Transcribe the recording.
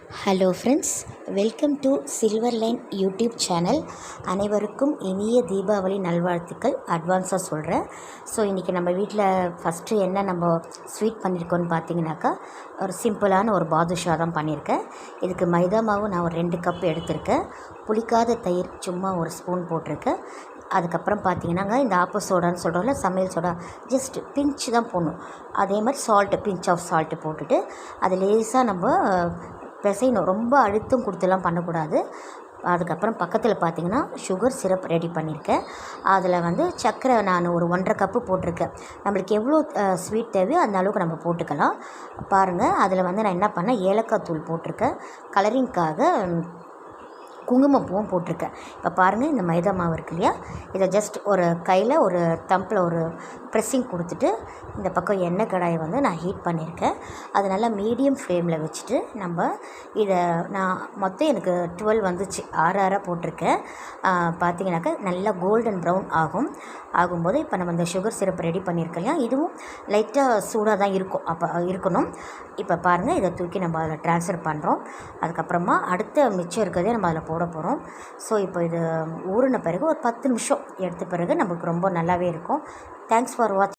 Hello friends, welcome to silver line YouTube channel. அனைவருக்கும் இனிய தீபாவளி நல்வாழ்த்துக்கள் அட்வான்ஸாக சொல்கிறேன். ஸோ இன்றைக்கி நம்ம வீட்டில் ஃபஸ்ட்டு என்ன நம்ம ஸ்வீட் பண்ணியிருக்கோன்னு பார்த்தீங்கன்னாக்கா, ஒரு சிம்பிளான ஒரு பாதுஷா தான் பண்ணியிருக்கேன். இதுக்கு மைதா மாவு நான் ஒரு 2 கப் எடுத்திருக்கேன். புளிக்காத தயிர் சும்மா ஒரு ஸ்பூன் போட்டிருக்கேன். அதுக்கப்புறம் பார்த்தீங்கன்னாங்க, இந்த ஆப்ப சோடான்னு சொல்கிறோம்ல, சமையல் சோடா, ஜஸ்ட் பிஞ்ச் தான் போடணும். அதே மாதிரி சால்ட்டு, பிஞ்ச் ஆஃப் சால்ட்டு போட்டுட்டு அது லேசாக நம்ம பிசையணும். ரொம்ப அழுத்தம் கொடுத்துலாம் பண்ணக்கூடாது. அதுக்கப்புறம் பக்கத்தில் பார்த்திங்கன்னா சுகர் சிரப் ரெடி பண்ணியிருக்கேன். அதில் வந்து சர்க்கரை நான் ஒரு 1.5 கப்பு போட்டிருக்கேன். நம்மளுக்கு எவ்வளோ ஸ்வீட் தேவையோ அந்த அளவுக்கு நம்ம போட்டுக்கலாம். பாருங்கள், அதில் வந்து நான் என்ன பண்ணேன், ஏலக்காய் தூள் போட்டிருக்கேன். கலரிங்க்காக குங்குமப்பூவும் போட்டிருக்கேன். இப்போ பாருங்கள், இந்த மைதா மாவு இருக்கு இல்லையா, இதை ஜஸ்ட் ஒரு கையில் ஒரு தம்பில் ஒரு ப்ரெஸ்ஸிங் கொடுத்துட்டு இந்த பக்கம் எண்ணெய் கடாயை வந்து நான் ஹீட் பண்ணியிருக்கேன். அது நல்லா மீடியம் ஃப்ளேமில் வச்சுட்டு நம்ம இதை நான் மொத்தம் எனக்கு 12 வந்துச்சு, 6 போட்டிருக்கேன். பார்த்தீங்கன்னாக்கா நல்லா கோல்டன் ப்ரௌன் ஆகும்போது இப்போ நம்ம இந்த சுகர் சிரப் ரெடி பண்ணியிருக்கோம் இல்லையா, இதுவும் லைட்டாக சூடாக தான் இருக்கும், அப்போ இருக்கணும். இப்போ பாருங்கள், இதை தூக்கி நம்ம அதில் ட்ரான்ஸ்ஃபர் பண்ணுறோம். அதுக்கப்புறமா அடுத்த மிச்சம் இருக்கிறதே நம்ம அதில் போட போகிறோம். ஸோ இப்போ இது ஊறின பிறகு ஒரு 10 நிமிஷம் எடுத்த பிறகு நம்மளுக்கு ரொம்ப நல்லாவே இருக்கும். தேங்க்ஸ் ஃபார் வாட்சிங்.